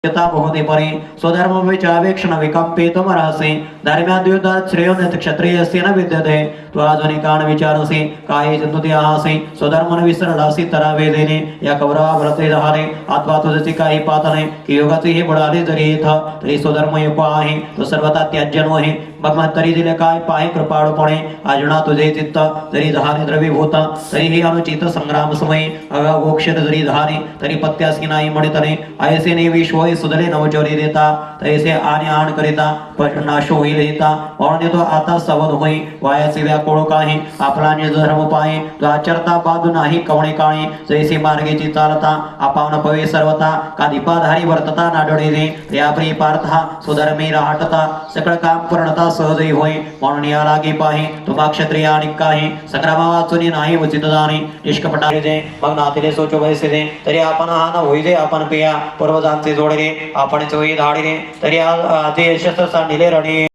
यथा बहुते परे स्वधर्म विचावेक्षण विकंपितुम रहसि धर्म्याद्युद्धात् श्रेयोन्नत क्षत्रियस्य न विद्यते त्वाजुनिकान् विचारसि काये जन्तुत्यासि स्वधर्मन विसरलासि तरा वेदेने या कौरवा व्रते दहाने अथवा तुझची काही पातने की योगाची हे बुडाले जरी येथ तरी स्वधर्म योग आहे तो सर्वता त्याज्य आहे मग म्हातारी दिले काय पाय कृपाळूपणे अर्जुना तुझे चित्त जरी दहाने द्रवीभूत तरी हे अनुचित संग्राम समय अवक्षर जरी दहाने तरी पत्यासी नाही म्हणतने ऐसे ने विश्व सुधरे नवचोरी देता तैसे आने आण करिता नाश होईल देता म्हणून तो आता सवध होई वायाचे व्याकुळ काही आपला निज धर्म पाये तो आचरता बाजू नाही कवणे काळे जैसे मार्गेची चालता आपावन पवे सर्वता का दीपाधारी वर्तता नाडोळे दे त्यापरी पार्था सुधर्मी राहटता सकळ काम पूर्णता सहजही होय म्हणून या लागे पाहे तुम्हा क्षत्रिय आणि काही संग्रामा वाचुनी नाही उचित जाणे निष्कपटाने दे मग नातीले सोचो वैसे दे तरी आपण हा न होई दे आपण पिया पूर्वजांचे जोडे रे आपण चोई धाडी रे तरी आधी यशस्वी सांडिले रणी